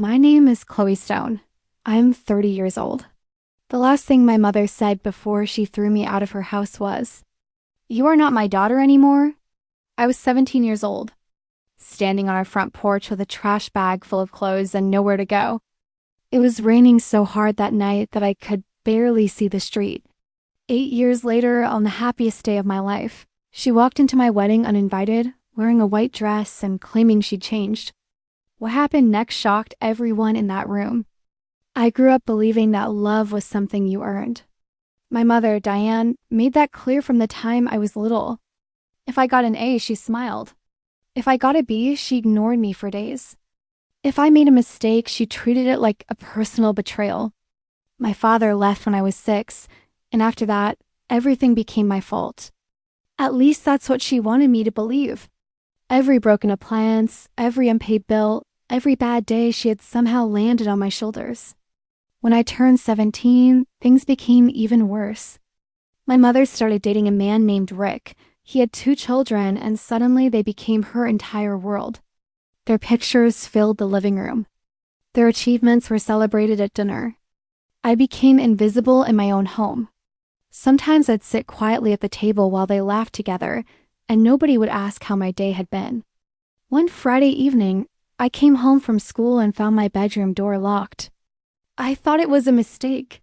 My name is Chloe Stone. I'm 30 years old. The last thing my mother said before she threw me out of her house was, "You are not my daughter anymore." I was 17 years old, standing on our front porch with a trash bag full of clothes and nowhere to go. It was raining so hard that night that I could barely see the street. 8 years later, on the happiest day of my life, she walked into my wedding uninvited, wearing a white dress and claiming she'd changed. What happened next shocked everyone in that room. I grew up believing that love was something you earned. My mother, Diane, made that clear from the time I was little. If I got an A, she smiled. If I got a B, she ignored me for days. If I made a mistake, she treated it like a personal betrayal. My father left when I was 6, and after that, everything became my fault. At least that's what she wanted me to believe. Every broken appliance, every unpaid bill, every bad day she had somehow landed on my shoulders. When I turned 17, things became even worse. My mother started dating a man named Rick. He had 2 children, and suddenly they became her entire world. Their pictures filled the living room. Their achievements were celebrated at dinner. I became invisible in my own home. Sometimes I'd sit quietly at the table while they laughed together, and nobody would ask how my day had been. One Friday evening, I came home from school and found my bedroom door locked. I thought it was a mistake.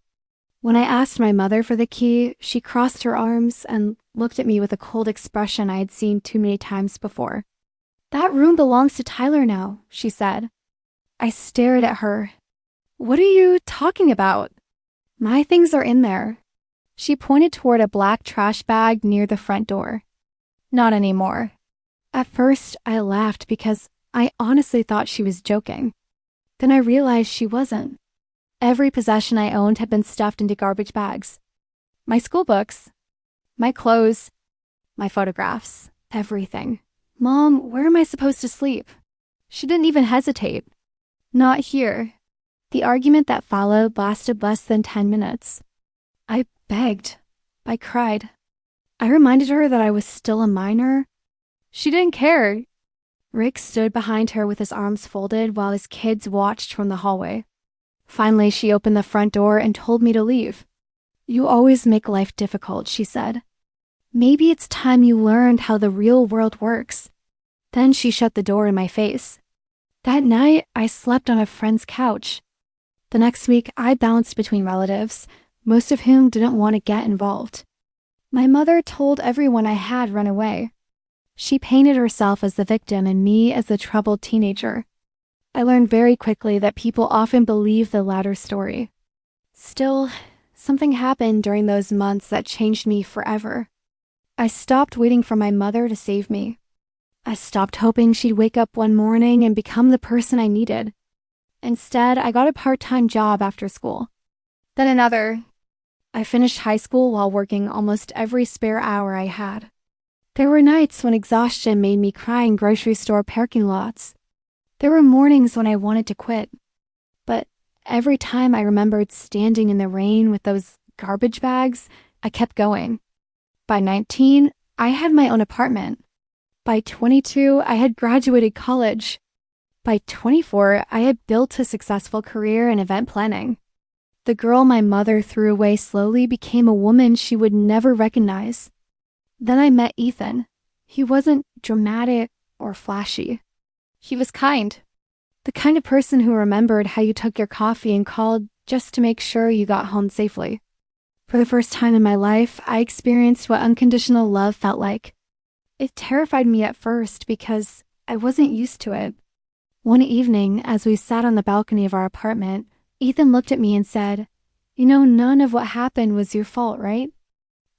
When I asked my mother for the key, she crossed her arms and looked at me with a cold expression I had seen too many times before. "That room belongs to Tyler now," she said. I stared at her. "What are you talking about?" "My things are in there." She pointed toward a black trash bag near the front door. "Not anymore." At first, I laughed because I honestly thought she was joking. Then I realized she wasn't. Every possession I owned had been stuffed into garbage bags. My school books, my clothes, my photographs, everything. "Mom, where am I supposed to sleep?" She didn't even hesitate. "Not here." The argument that followed lasted less than 10 minutes. I begged. I cried. I reminded her that I was still a minor. She didn't care. Rick stood behind her with his arms folded while his kids watched from the hallway. Finally, she opened the front door and told me to leave. "You always make life difficult," she said. "Maybe it's time you learned how the real world works." Then she shut the door in my face. That night, I slept on a friend's couch. The next week, I bounced between relatives, most of whom didn't want to get involved. My mother told everyone I had run away. She painted herself as the victim and me as the troubled teenager. I learned very quickly that people often believe the latter story. Still, something happened during those months that changed me forever. I stopped waiting for my mother to save me. I stopped hoping she'd wake up one morning and become the person I needed. Instead, I got a part-time job after school. Then another. I finished high school while working almost every spare hour I had. There were nights when exhaustion made me cry in grocery store parking lots. There were mornings when I wanted to quit. But every time I remembered standing in the rain with those garbage bags, I kept going. By 19, I had my own apartment. By 22, I had graduated college. By 24, I had built a successful career in event planning. The girl my mother threw away slowly became a woman she would never recognize. Then I met Ethan. He wasn't dramatic or flashy. He was kind. The kind of person who remembered how you took your coffee and called just to make sure you got home safely. For the first time in my life, I experienced what unconditional love felt like. It terrified me at first because I wasn't used to it. One evening, as we sat on the balcony of our apartment, Ethan looked at me and said, "You know, none of what happened was your fault, right?"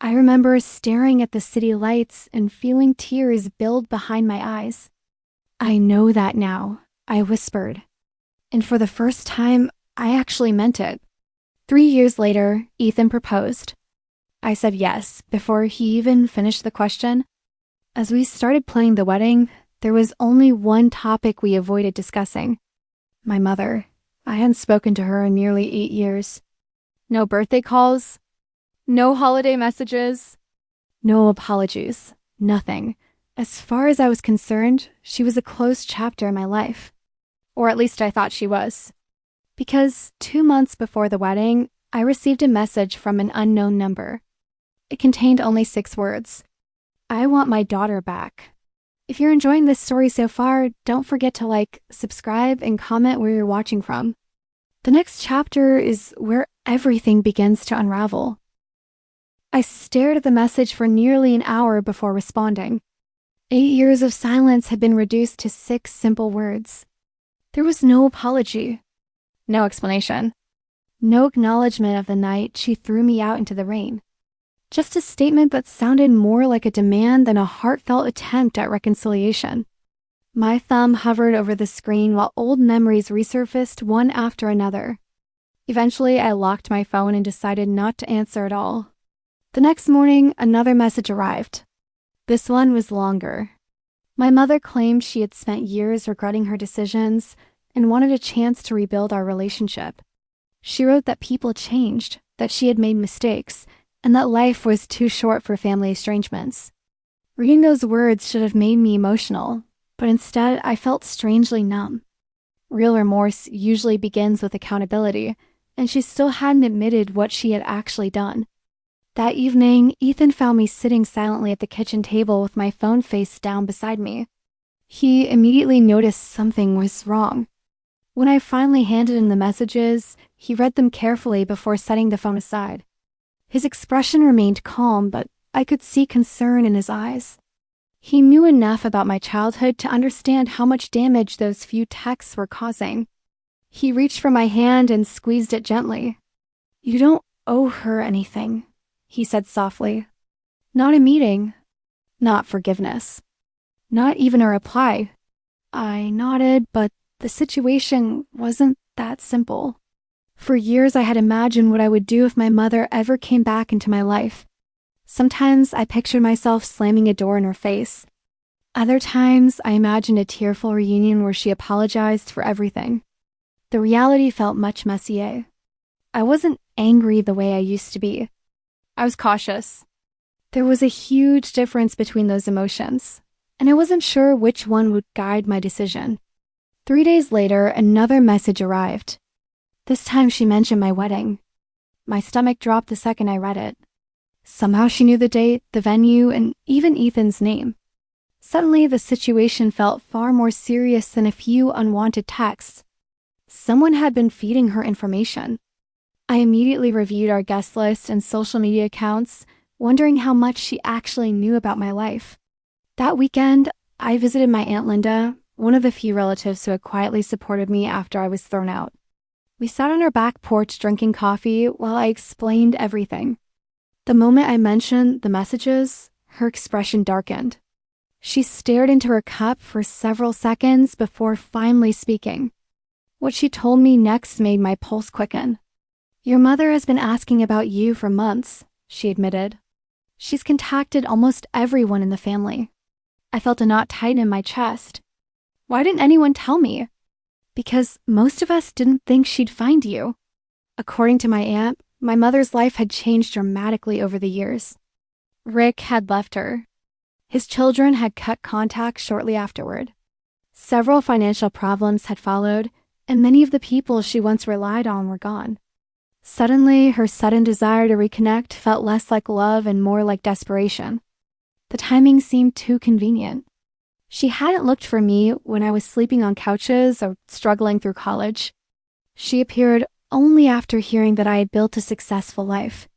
I remember staring at the city lights and feeling tears build behind my eyes. "I know that now," I whispered. And for the first time, I actually meant it. 3 years later, Ethan proposed. I said yes before he even finished the question. As we started planning the wedding, there was only one topic we avoided discussing. My mother. I hadn't spoken to her in nearly 8 years. No birthday calls. No holiday messages. No apologies. Nothing. As far as I was concerned, she was a closed chapter in my life. Or at least I thought she was. Because 2 months before the wedding, I received a message from an unknown number. It contained only 6 words. I want my daughter back. If you're enjoying this story so far, don't forget to like, subscribe, and comment where you're watching from. The next chapter is where everything begins to unravel. I stared at the message for nearly an hour before responding. 8 years of silence had been reduced to 6 simple words. There was no apology, no explanation, no acknowledgement of the night she threw me out into the rain. Just a statement that sounded more like a demand than a heartfelt attempt at reconciliation. My thumb hovered over the screen while old memories resurfaced one after another. Eventually, I locked my phone and decided not to answer at all. The next morning, another message arrived. This one was longer. My mother claimed she had spent years regretting her decisions and wanted a chance to rebuild our relationship. She wrote that people changed, that she had made mistakes, and that life was too short for family estrangements. Reading those words should have made me emotional, but instead I felt strangely numb. Real remorse usually begins with accountability, and she still hadn't admitted what she had actually done. That evening, Ethan found me sitting silently at the kitchen table with my phone face down beside me. He immediately noticed something was wrong. When I finally handed him the messages, he read them carefully before setting the phone aside. His expression remained calm, but I could see concern in his eyes. He knew enough about my childhood to understand how much damage those few texts were causing. He reached for my hand and squeezed it gently. "You don't owe her anything," he said softly. "Not a meeting, not forgiveness, not even a reply." I nodded, but the situation wasn't that simple. For years, I had imagined what I would do if my mother ever came back into my life. Sometimes I pictured myself slamming a door in her face. Other times, I imagined a tearful reunion where she apologized for everything. The reality felt much messier. I wasn't angry the way I used to be. I was cautious. There was a huge difference between those emotions, and I wasn't sure which one would guide my decision. 3 days later, another message arrived. This time she mentioned my wedding. My stomach dropped the second I read it. Somehow she knew the date, the venue, and even Ethan's name. Suddenly, the situation felt far more serious than a few unwanted texts. Someone had been feeding her information. I immediately reviewed our guest list and social media accounts, wondering how much she actually knew about my life. That weekend, I visited my Aunt Linda, one of the few relatives who had quietly supported me after I was thrown out. We sat on her back porch drinking coffee while I explained everything. The moment I mentioned the messages, her expression darkened. She stared into her cup for several seconds before finally speaking. What she told me next made my pulse quicken. "Your mother has been asking about you for months," she admitted. "She's contacted almost everyone in the family." I felt a knot tighten in my chest. Why didn't anyone tell me? Because most of us didn't think she'd find you. According to my aunt, my mother's life had changed dramatically over the years. Rick had left her. His children had cut contact shortly afterward. Several financial problems had followed, and many of the people she once relied on were gone. Suddenly, her sudden desire to reconnect felt less like love and more like desperation. The timing seemed too convenient. She hadn't looked for me when I was sleeping on couches or struggling through college. She appeared only after hearing that I had built a successful life.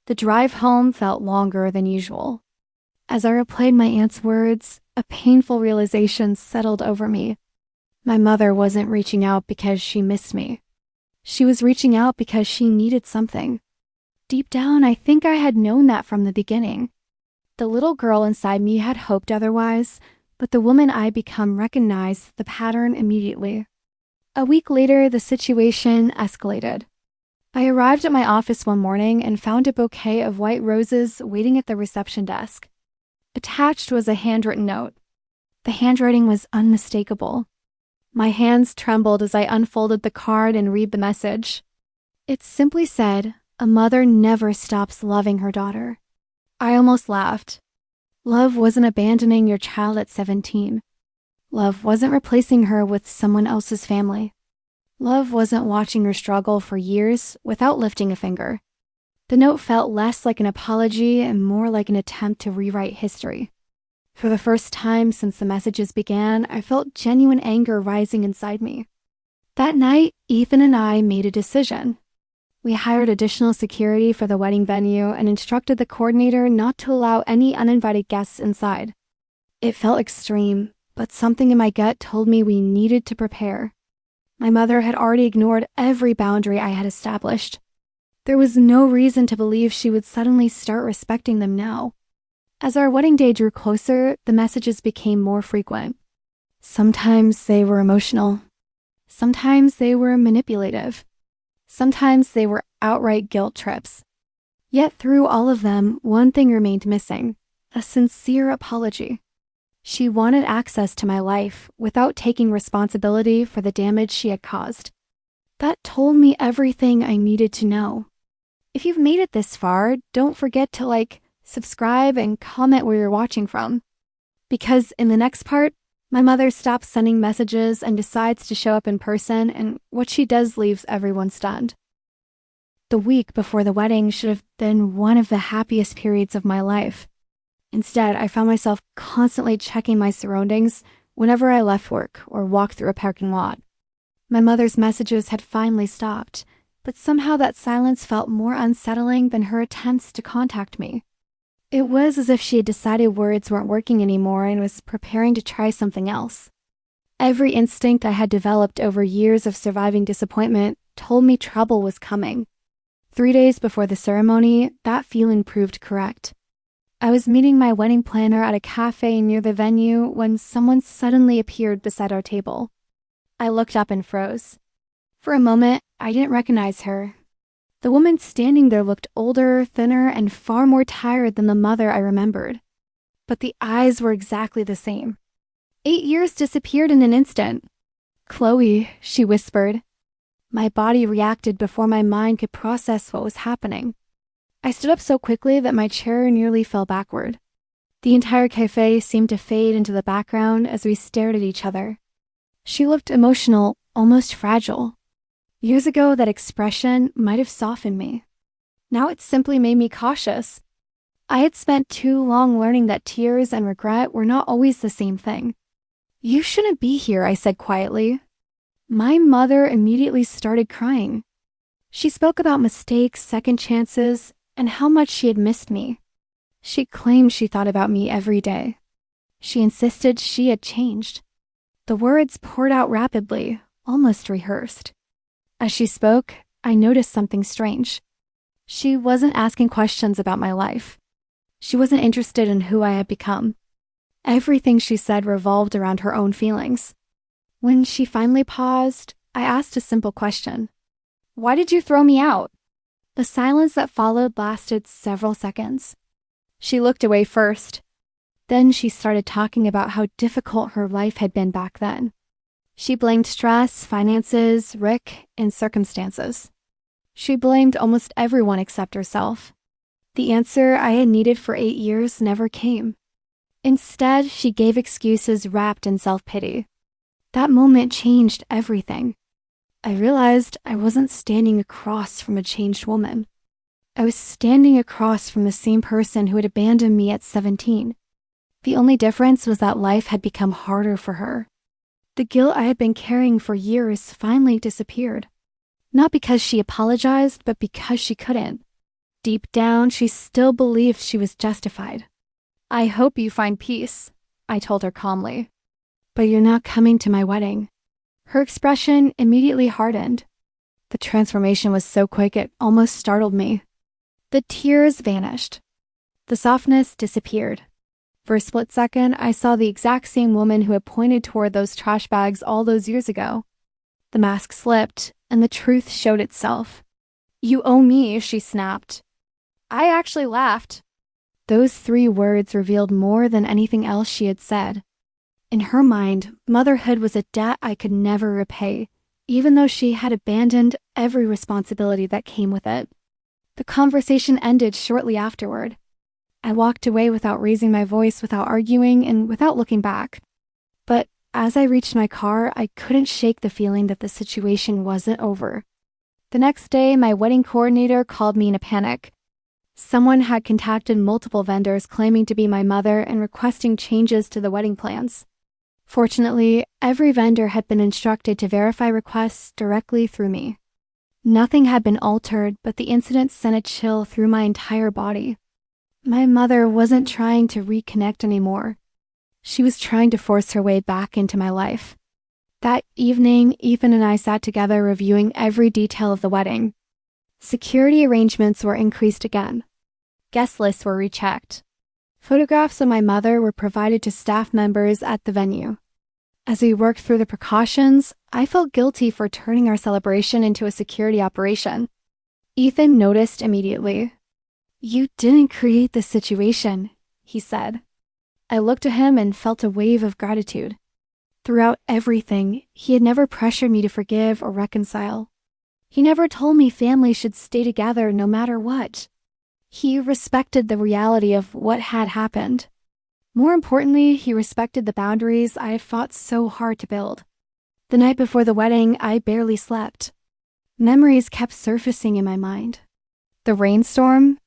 The drive home felt longer than usual. As I replayed my aunt's words, a painful realization settled over me. My mother wasn't reaching out because she missed me. She was reaching out because she needed something. Deep down, I think I had known that from the beginning. The little girl inside me had hoped otherwise, but the woman I'd become recognized the pattern immediately. A week later, the situation escalated. I arrived at my office one morning and found a bouquet of white roses waiting at the reception desk. Attached was a handwritten note. The handwriting was unmistakable. My hands trembled as I unfolded the card and read the message. It simply said, "A mother never stops loving her daughter." I almost laughed. Love wasn't abandoning your child at 17. Love wasn't replacing her with someone else's family. Love wasn't watching her struggle for years without lifting a finger. The note felt less like an apology and more like an attempt to rewrite history. For the first time since the messages began, I felt genuine anger rising inside me. That night, Ethan and I made a decision. We hired additional security for the wedding venue and instructed the coordinator not to allow any uninvited guests inside. It felt extreme, but something in my gut told me we needed to prepare. My mother had already ignored every boundary I had established. There was no reason to believe she would suddenly start respecting them now. As our wedding day drew closer, the messages became more frequent. Sometimes they were emotional. Sometimes they were manipulative. Sometimes they were outright guilt trips. Yet through all of them, one thing remained missing: a sincere apology. She wanted access to my life without taking responsibility for the damage she had caused. That told me everything I needed to know. If you've made it this far, don't forget to subscribe, and comment where you're watching from. Because in the next part, my mother stops sending messages and decides to show up in person, and what she does leaves everyone stunned. The week before the wedding should have been one of the happiest periods of my life. Instead, I found myself constantly checking my surroundings whenever I left work or walked through a parking lot. My mother's messages had finally stopped, but somehow that silence felt more unsettling than her attempts to contact me. It was as if she had decided words weren't working anymore and was preparing to try something else. Every instinct I had developed over years of surviving disappointment told me trouble was coming. 3 days before the ceremony, that feeling proved correct. I was meeting my wedding planner at a cafe near the venue when someone suddenly appeared beside our table. I looked up and froze. For a moment, I didn't recognize her. The woman standing there looked older, thinner, and far more tired than the mother I remembered. But the eyes were exactly the same. 8 years disappeared in an instant. "Chloe," she whispered. My body reacted before my mind could process what was happening. I stood up so quickly that my chair nearly fell backward. The entire cafe seemed to fade into the background as we stared at each other. She looked emotional, almost fragile. Years ago, that expression might have softened me. Now it simply made me cautious. I had spent too long learning that tears and regret were not always the same thing. "You shouldn't be here," I said quietly. My mother immediately started crying. She spoke about mistakes, second chances, and how much she had missed me. She claimed she thought about me every day. She insisted she had changed. The words poured out rapidly, almost rehearsed. As she spoke, I noticed something strange. She wasn't asking questions about my life. She wasn't interested in who I had become. Everything she said revolved around her own feelings. When she finally paused, I asked a simple question. "Why did you throw me out?" The silence that followed lasted several seconds. She looked away first. Then she started talking about how difficult her life had been back then. She blamed stress, finances, Rick, and circumstances. She blamed almost everyone except herself. The answer I had needed for 8 years never came. Instead, she gave excuses wrapped in self-pity. That moment changed everything. I realized I wasn't standing across from a changed woman. I was standing across from the same person who had abandoned me at 17. The only difference was that life had become harder for her. The guilt I had been carrying for years finally disappeared. Not because she apologized, but because she couldn't. Deep down, she still believed she was justified. "I hope you find peace," I told her calmly. "But you're not coming to my wedding." Her expression immediately hardened. The transformation was so quick it almost startled me. The tears vanished. The softness disappeared. For a split second, I saw the exact same woman who had pointed toward those trash bags all those years ago. The mask slipped, and the truth showed itself. "You owe me," she snapped. I actually laughed. Those 3 words revealed more than anything else she had said. In her mind, motherhood was a debt I could never repay, even though she had abandoned every responsibility that came with it. The conversation ended shortly afterward. I walked away without raising my voice, without arguing, and without looking back. But as I reached my car, I couldn't shake the feeling that the situation wasn't over. The next day, my wedding coordinator called me in a panic. Someone had contacted multiple vendors claiming to be my mother and requesting changes to the wedding plans. Fortunately, every vendor had been instructed to verify requests directly through me. Nothing had been altered, but the incident sent a chill through my entire body. My mother wasn't trying to reconnect anymore. She was trying to force her way back into my life. That evening, Ethan and I sat together reviewing every detail of the wedding. Security arrangements were increased again. Guest lists were rechecked. Photographs of my mother were provided to staff members at the venue. As we worked through the precautions, I felt guilty for turning our celebration into a security operation. Ethan noticed immediately. "You didn't create this situation," he said. I looked at him and felt a wave of gratitude. Throughout everything, he had never pressured me to forgive or reconcile. He never told me family should stay together no matter what. He respected the reality of what had happened. More importantly, he respected the boundaries I had fought so hard to build. The night before the wedding, I barely slept. Memories kept surfacing in my mind. The rainstorm,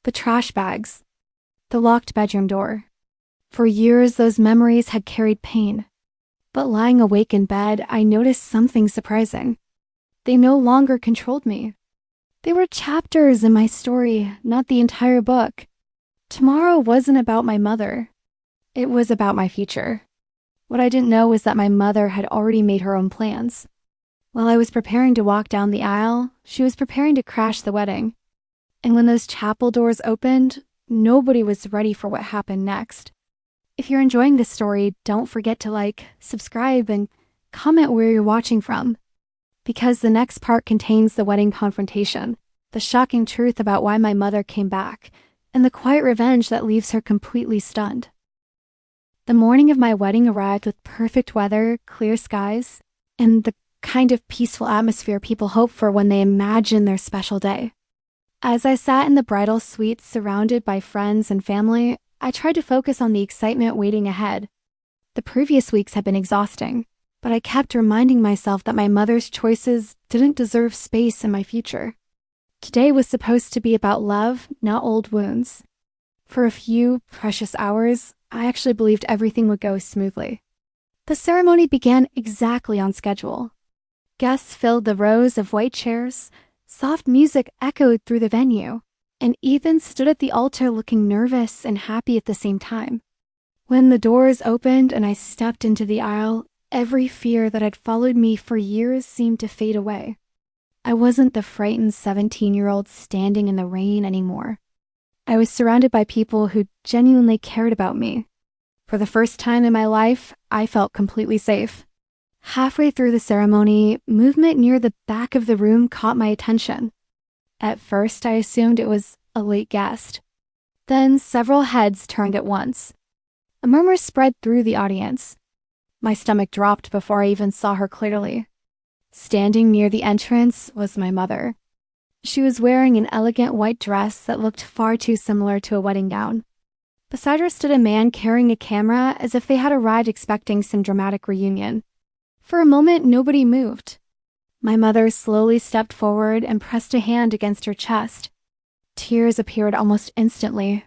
the trash bags, the locked bedroom door. For years, those memories had carried pain. But lying awake in bed, I noticed something surprising. They no longer controlled me. They were chapters in my story, not the entire book. Tomorrow wasn't about my mother. It was about my future. What I didn't know was that my mother had already made her own plans. While I was preparing to walk down the aisle, she was preparing to crash the wedding. And when those chapel doors opened, nobody was ready for what happened next. If you're enjoying this story, don't forget to like, subscribe, and comment where you're watching from. Because the next part contains the wedding confrontation, the shocking truth about why my mother came back, and the quiet revenge that leaves her completely stunned. The morning of my wedding arrived with perfect weather, clear skies, and the kind of peaceful atmosphere people hope for when they imagine their special day. As I sat in the bridal suite surrounded by friends and family, I tried to focus on the excitement waiting ahead. The previous weeks had been exhausting, but I kept reminding myself that my mother's choices didn't deserve space in my future. Today was supposed to be about love, not old wounds. For a few precious hours, I actually believed everything would go smoothly. The ceremony began exactly on schedule. Guests filled the rows of white chairs, soft music echoed through the venue, and Ethan stood at the altar looking nervous and happy at the same time. When the doors opened and I stepped into the aisle, every fear that had followed me for years seemed to fade away. I wasn't the frightened 17-year-old standing in the rain anymore. I was surrounded by people who genuinely cared about me. For the first time in my life, I felt completely safe. Halfway through the ceremony, movement near the back of the room caught my attention. At first, I assumed it was a late guest. Then several heads turned at once. A murmur spread through the audience. My stomach dropped before I even saw her clearly. Standing near the entrance was my mother. She was wearing an elegant white dress that looked far too similar to a wedding gown. Beside her stood a man carrying a camera as if they had arrived expecting some dramatic reunion. For a moment, nobody moved. My mother slowly stepped forward and pressed a hand against her chest. Tears appeared almost instantly.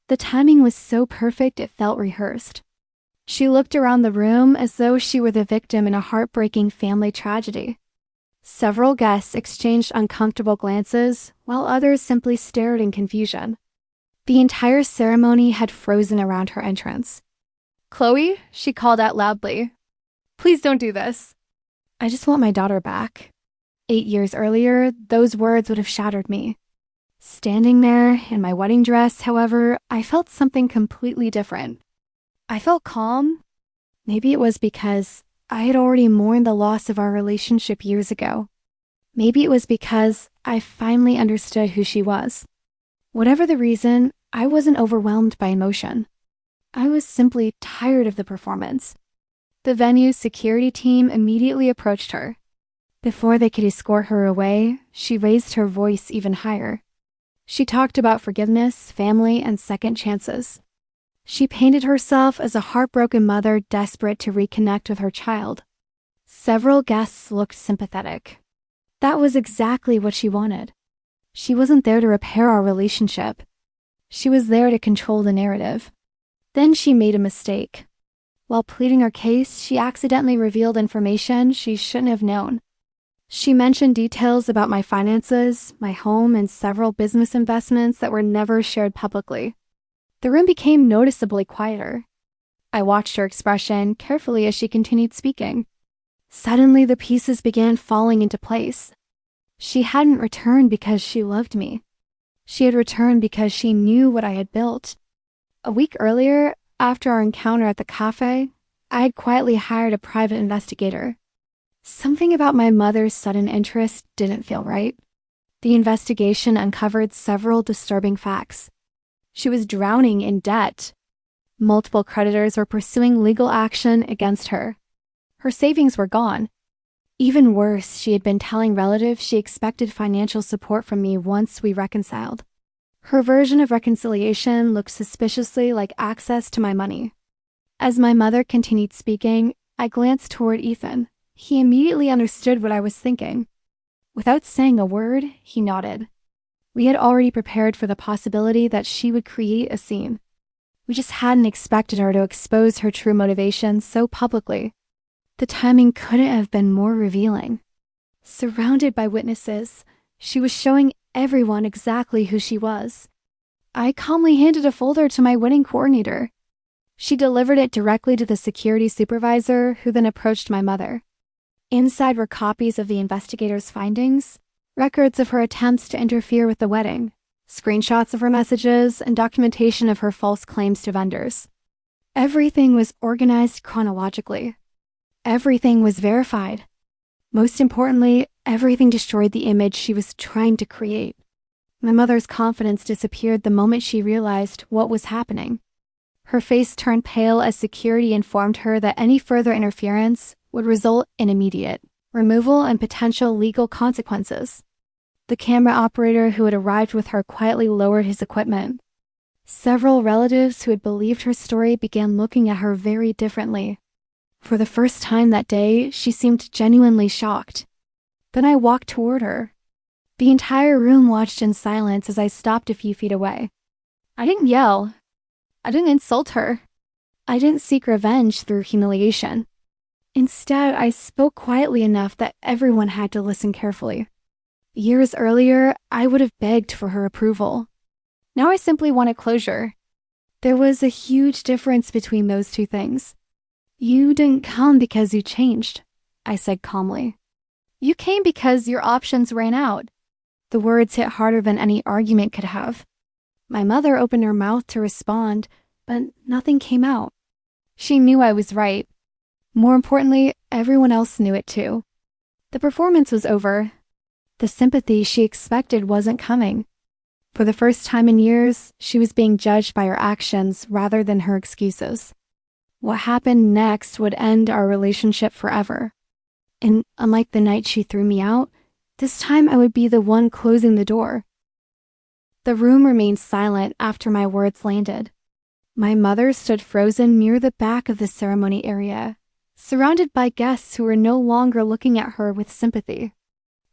The timing was so perfect it felt rehearsed. She looked around the room as though she were the victim in a heartbreaking family tragedy. Several guests exchanged uncomfortable glances, while others simply stared in confusion. The entire ceremony had frozen around her entrance. "Chloe," she called out loudly. "Please don't do this. I just want my daughter back." 8 years earlier, those words would have shattered me. Standing there in my wedding dress, however, I felt something completely different. I felt calm. Maybe it was because I had already mourned the loss of our relationship years ago. Maybe it was because I finally understood who she was. Whatever the reason, I wasn't overwhelmed by emotion. I was simply tired of the performance. The venue's security team immediately approached her. Before they could escort her away, she raised her voice even higher. She talked about forgiveness, family, and second chances. She painted herself as a heartbroken mother desperate to reconnect with her child. Several guests looked sympathetic. That was exactly what she wanted. She wasn't there to repair our relationship. She was there to control the narrative. Then she made a mistake. While pleading her case, she accidentally revealed information she shouldn't have known. She mentioned details about my finances, my home, and several business investments that were never shared publicly. The room became noticeably quieter. I watched her expression carefully as she continued speaking. Suddenly, the pieces began falling into place. She hadn't returned because she loved me. She had returned because she knew what I had built. A week earlier, after our encounter at the cafe, I had quietly hired a private investigator. Something about my mother's sudden interest didn't feel right. The investigation uncovered several disturbing facts. She was drowning in debt. Multiple creditors were pursuing legal action against her. Her savings were gone. Even worse, she had been telling relatives she expected financial support from me once we reconciled. Her version of reconciliation looked suspiciously like access to my money. As my mother continued speaking, I glanced toward Ethan. He immediately understood what I was thinking. Without saying a word, he nodded. We had already prepared for the possibility that she would create a scene. We just hadn't expected her to expose her true motivations so publicly. The timing couldn't have been more revealing. Surrounded by witnesses, she was showing everyone exactly who she was. I calmly handed a folder to my wedding coordinator. She delivered it directly to the security supervisor, who then approached my mother. Inside were copies of the investigator's findings, records of her attempts to interfere with the wedding, screenshots of her messages, and documentation of her false claims to vendors. Everything was organized chronologically. Everything was verified. Most importantly, everything destroyed the image she was trying to create. My mother's confidence disappeared the moment she realized what was happening. Her face turned pale as security informed her that any further interference would result in immediate removal and potential legal consequences. The camera operator who had arrived with her quietly lowered his equipment. Several relatives who had believed her story began looking at her very differently. For the first time that day, she seemed genuinely shocked. Then I walked toward her. The entire room watched in silence as I stopped a few feet away. I didn't yell. I didn't insult her. I didn't seek revenge through humiliation. Instead, I spoke quietly enough that everyone had to listen carefully. Years earlier, I would have begged for her approval. Now I simply wanted closure. There was a huge difference between those two things. You didn't come because you changed, I said calmly. You came because your options ran out. The words hit harder than any argument could have. My mother opened her mouth to respond, but nothing came out. She knew I was right. More importantly, everyone else knew it too. The performance was over. The sympathy she expected wasn't coming. For the first time in years, she was being judged by her actions rather than her excuses. What happened next would end our relationship forever. And unlike the night she threw me out, this time I would be the one closing the door. The room remained silent after my words landed. My mother stood frozen near the back of the ceremony area, surrounded by guests who were no longer looking at her with sympathy.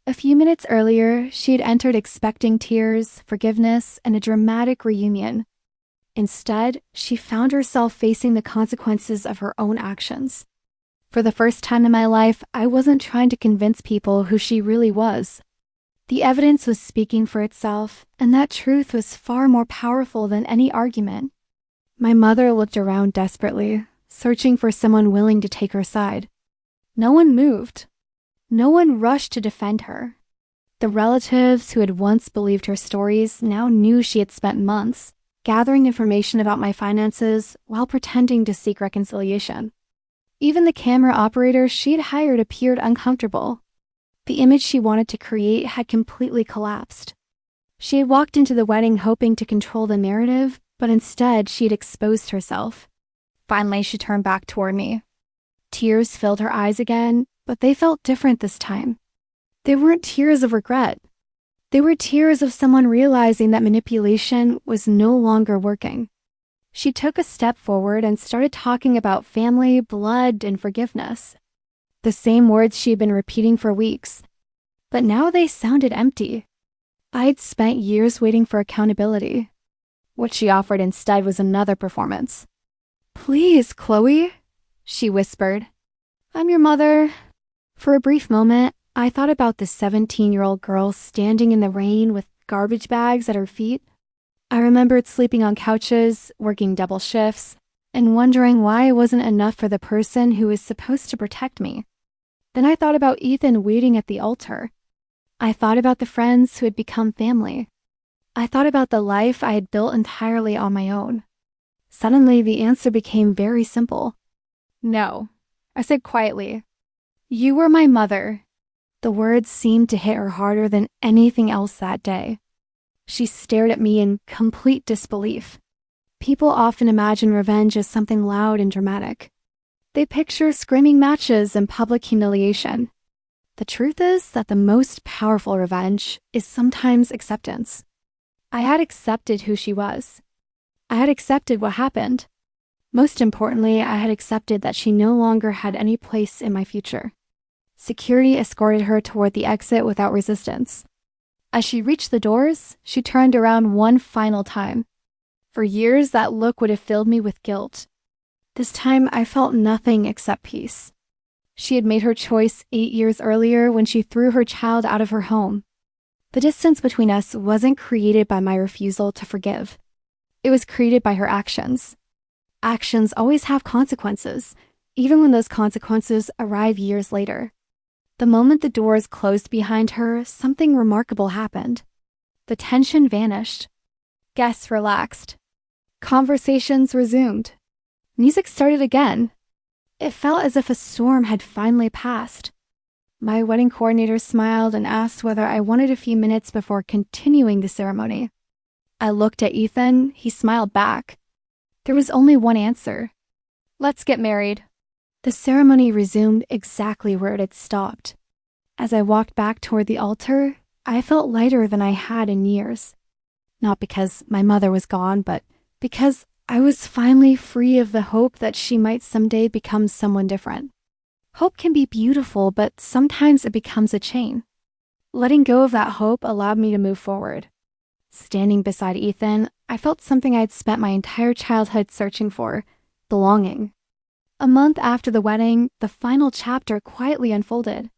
A few minutes earlier, she had entered expecting tears, forgiveness, and a dramatic reunion. Instead, she found herself facing the consequences of her own actions. For the first time in my life, I wasn't trying to convince people who she really was. The evidence was speaking for itself, and that truth was far more powerful than any argument. My mother looked around desperately, searching for someone willing to take her side. No one moved. No one rushed to defend her. The relatives who had once believed her stories now knew she had spent months gathering information about my finances while pretending to seek reconciliation. Even the camera operator she had hired appeared uncomfortable. The image she wanted to create had completely collapsed. She had walked into the wedding hoping to control the narrative, but instead she had exposed herself. Finally, she turned back toward me. Tears filled her eyes again, but they felt different this time. They weren't tears of regret. They were tears of someone realizing that manipulation was no longer working. She took a step forward and started talking about family, blood, and forgiveness. The same words she had been repeating for weeks. But now they sounded empty. I'd spent years waiting for accountability. What she offered instead was another performance. "Please, Chloe," she whispered. "I'm your mother." For a brief moment, I thought about the 17-year-old girl standing in the rain with garbage bags at her feet. I remembered sleeping on couches, working double shifts, and wondering why I wasn't enough for the person who was supposed to protect me. Then I thought about Ethan waiting at the altar. I thought about the friends who had become family. I thought about the life I had built entirely on my own. Suddenly, the answer became very simple. "No," I said quietly. "You were my mother." The words seemed to hit her harder than anything else that day. She stared at me in complete disbelief. People often imagine revenge as something loud and dramatic. They picture screaming matches and public humiliation. The truth is that the most powerful revenge is sometimes acceptance. I had accepted who she was. I had accepted what happened. Most importantly, I had accepted that she no longer had any place in my future. Security escorted her toward the exit without resistance. As she reached the doors, she turned around one final time. For years, that look would have filled me with guilt. This time, I felt nothing except peace. She had made her choice 8 years earlier when she threw her child out of her home. The distance between us wasn't created by my refusal to forgive. It was created by her actions. Actions always have consequences, even when those consequences arrive years later. The moment the doors closed behind her, something remarkable happened. The tension vanished. Guests relaxed. Conversations resumed. Music started again. It felt as if a storm had finally passed. My wedding coordinator smiled and asked whether I wanted a few minutes before continuing the ceremony. I looked at Ethan. He smiled back. There was only one answer. "Let's get married." The ceremony resumed exactly where it had stopped. As I walked back toward the altar, I felt lighter than I had in years. Not because my mother was gone, but because I was finally free of the hope that she might someday become someone different. Hope can be beautiful, but sometimes it becomes a chain. Letting go of that hope allowed me to move forward. Standing beside Ethan, I felt something I'd spent my entire childhood searching for: belonging. A month after the wedding, the final chapter quietly unfolded.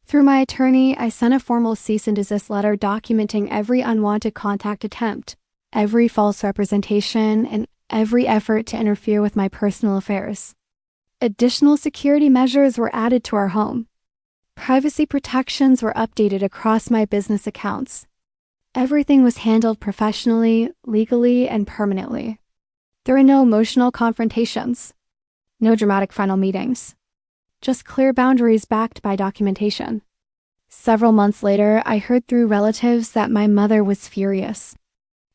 Through my attorney, I sent a formal cease and desist letter documenting every unwanted contact attempt, every false representation, and every effort to interfere with my personal affairs. Additional security measures were added to our home. Privacy protections were updated across my business accounts. Everything was handled professionally, legally, and permanently. There were no emotional confrontations. No dramatic final meetings. Just clear boundaries backed by documentation. Several months later, I heard through relatives that my mother was furious.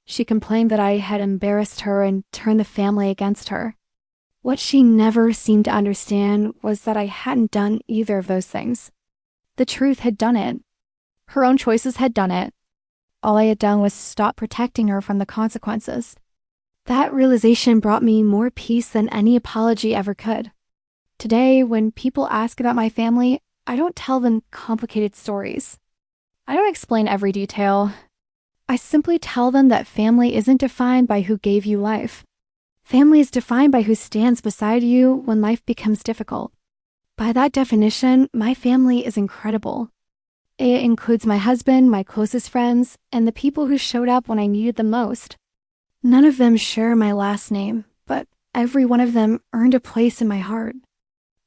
She complained that I had embarrassed her and turned the family against her. What she never seemed to understand was that I hadn't done either of those things. The truth had done it. Her own choices had done it. All I had done was stop protecting her from the consequences. That realization brought me more peace than any apology ever could. Today, when people ask about my family, I don't tell them complicated stories. I don't explain every detail. I simply tell them that family isn't defined by who gave you life. Family is defined by who stands beside you when life becomes difficult. By that definition, my family is incredible. It includes my husband, my closest friends, and the people who showed up when I needed them most. None of them share my last name, but every one of them earned a place in my heart.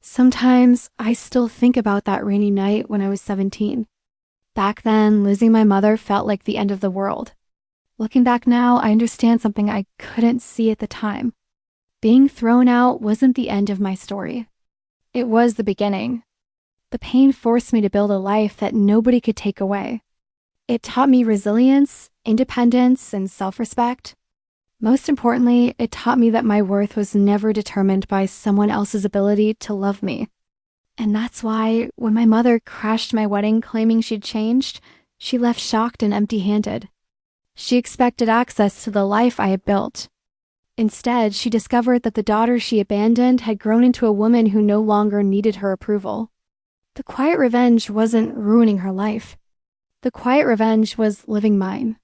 Sometimes I still think about that rainy night when I was 17. Back then, losing my mother felt like the end of the world. Looking back now, I understand something I couldn't see at the time. Being thrown out wasn't the end of my story. It was the beginning. The pain forced me to build a life that nobody could take away. It taught me resilience, independence, and self-respect. Most importantly, it taught me that my worth was never determined by someone else's ability to love me. And that's why, when my mother crashed my wedding claiming she'd changed, she left shocked and empty-handed. She expected access to the life I had built. Instead, she discovered that the daughter she abandoned had grown into a woman who no longer needed her approval. The quiet revenge wasn't ruining her life. The quiet revenge was living mine.